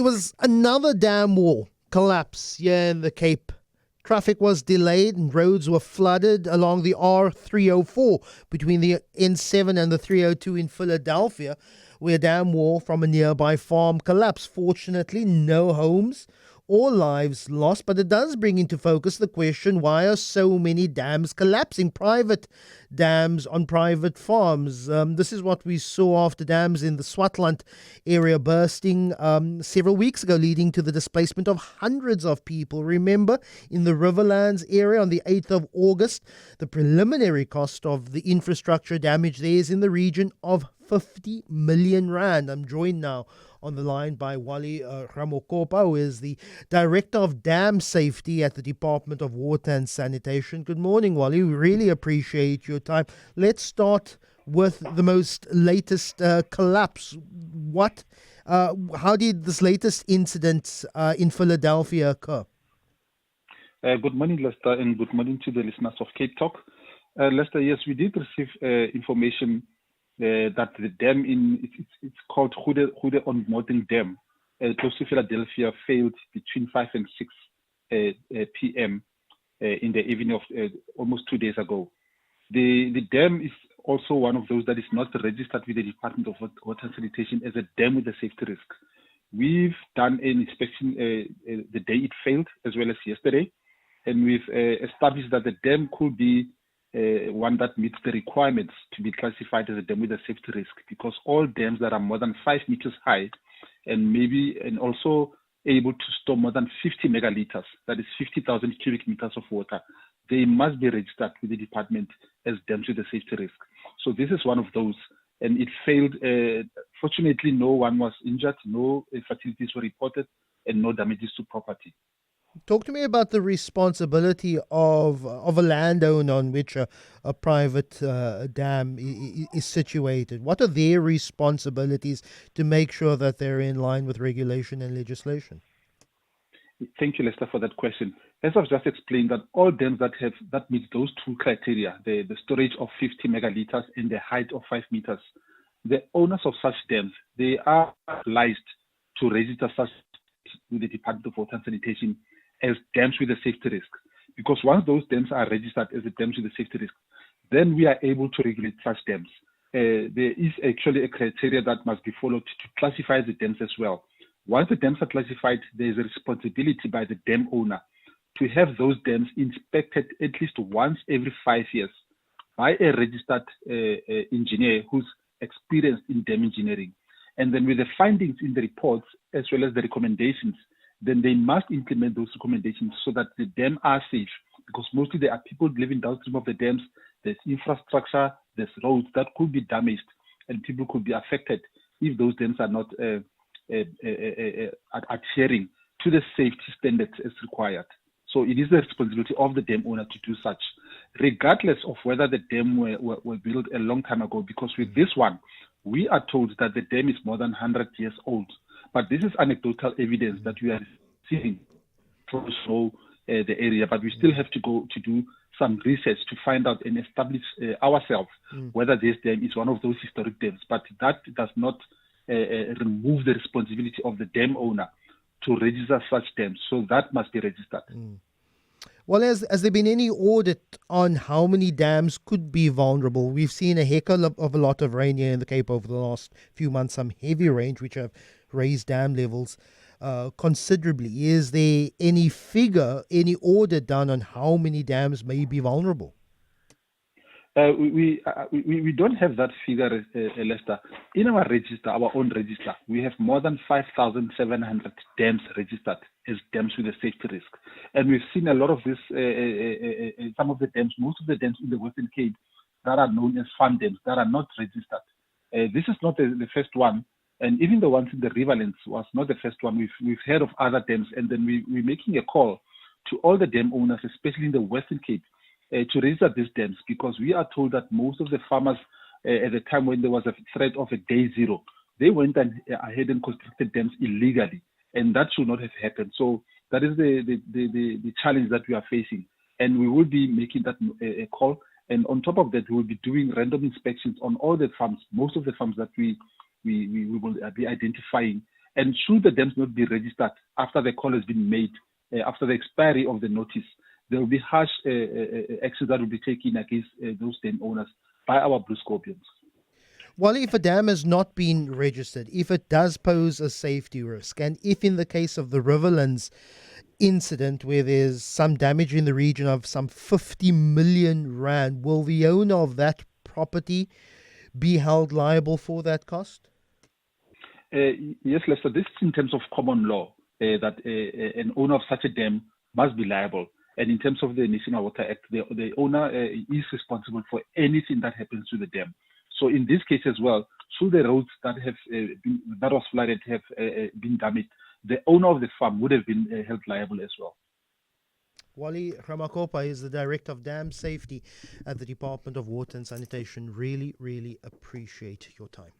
was another dam wall collapse here in the Cape. Traffic was delayed and roads were flooded along the R304 between the N7 and the 302 in Philadelphia, where a dam wall from a nearby farm collapsed. Fortunately, no homes or lives lost, but it does bring into focus the question, why are so many dams collapsing? Private dams on private farms. This is what we saw after dams in the Swartland area bursting several weeks ago, leading to the displacement of hundreds of people. Remember, in the Riverlands area on the 8th of August, the preliminary cost of the infrastructure damage there is in the region of 50 million rand. I'm joined now on the line by Wally Ramokopa, who is the Director of Dam Safety at the Department of Water and Sanitation. Good morning, Wally. We really appreciate your time. Let's start with the most latest collapse. How did this latest incident in Philadelphia occur? Good morning, Lester, and good morning to the listeners of CapeTalk. Lester, yes, we did receive information that the dam it's called Goede Ontmoeting Dam, close to Philadelphia, failed between 5 and 6 p.m. In the evening of almost 2 days ago. The dam is also one of those that is not registered with the Department of Water and Sanitation as a dam with a safety risk. We've done an inspection the day it failed, as well as yesterday, and we've established that the dam could be one that meets the requirements to be classified as a dam with a safety risk, because all dams that are more than 5 meters high and also able to store more than 50 megaliters, that is 50,000 cubic meters of water, they must be registered with the department as dams with a safety risk. So this is one of those, and it failed. Fortunately, no one was injured, no fatalities were reported, and no damages to property. Talk to me about the responsibility of a landowner on which a private dam is situated. What are their responsibilities to make sure that they're in line with regulation and legislation? Thank you, Lester, for that question. As I've just explained, that all dams that meet those two criteria, the storage of 50 megaliters and the height of 5 meters, the owners of such dams, they are obliged to register such with the Department of Water and Sanitation as dams with a safety risk. Because once those dams are registered as a dams with a safety risk, then we are able to regulate such dams. There is actually a criteria that must be followed to classify the dams as well. Once the dams are classified, there is a responsibility by the dam owner to have those dams inspected at least once every 5 years by a registered engineer who's experienced in dam engineering. And then with the findings in the reports as well as the recommendations, then they must implement those recommendations so that the dam are safe, because mostly there are people living downstream of the dams, there's infrastructure, there's roads that could be damaged, and people could be affected if those dams are not adhering to the safety standards as required. So it is the responsibility of the dam owner to do such, regardless of whether the dam were built a long time ago, because with this one, we are told that the dam is more than 100 years old. But this is anecdotal evidence that we are receiving from the area, but we still have to go to do some research to find out and establish ourselves whether this dam is one of those historic dams. But that does not remove the responsibility of the dam owner to register such dams. So that must be registered. Well, has there been any audit on how many dams could be vulnerable? We've seen a heck of a lot of rain here in the Cape over the last few months, some heavy rains which have raised dam levels considerably. Is there any figure, any audit done on how many dams may be vulnerable? We don't have that figure, Lester. In our register, our own register, we have more than 5,700 dams registered as dams with a safety risk. And we've seen a lot of this, some of the dams, most of the dams in the Western Cape that are known as farm dams that are not registered. This is not the first one. And even the ones in the Riverlands was not the first one. We've heard of other dams, and then we're making a call to all the dam owners, especially in the Western Cape, to register these dams, because we are told that most of the farmers at the time when there was a threat of a day zero, they went ahead and constructed dams illegally, and that should not have happened. So that is the challenge that we are facing, and we will be making that a call. And on top of that, we will be doing random inspections on all the farms, most of the farms that we will be identifying, And should the dams not be registered after the call has been made, after the expiry of the notice, there will be harsh action that will be taken against those dam owners by our Blue Scorpions. Well, if a dam has not been registered, if it does pose a safety risk, and if in the case of the Riverlands incident where there's some damage in the region of some 50 million rand, will the owner of that property be held liable for that cost? Yes, Lester, this is in terms of common law, that an owner of such a dam must be liable. And in terms of the National Water Act, the owner is responsible for anything that happens to the dam. So in this case as well, should the roads that was flooded have been damaged, the owner of the farm would have been held liable as well. Wally Ramokopa is the Director of Dam Safety at the Department of Water and Sanitation. Really, really appreciate your time.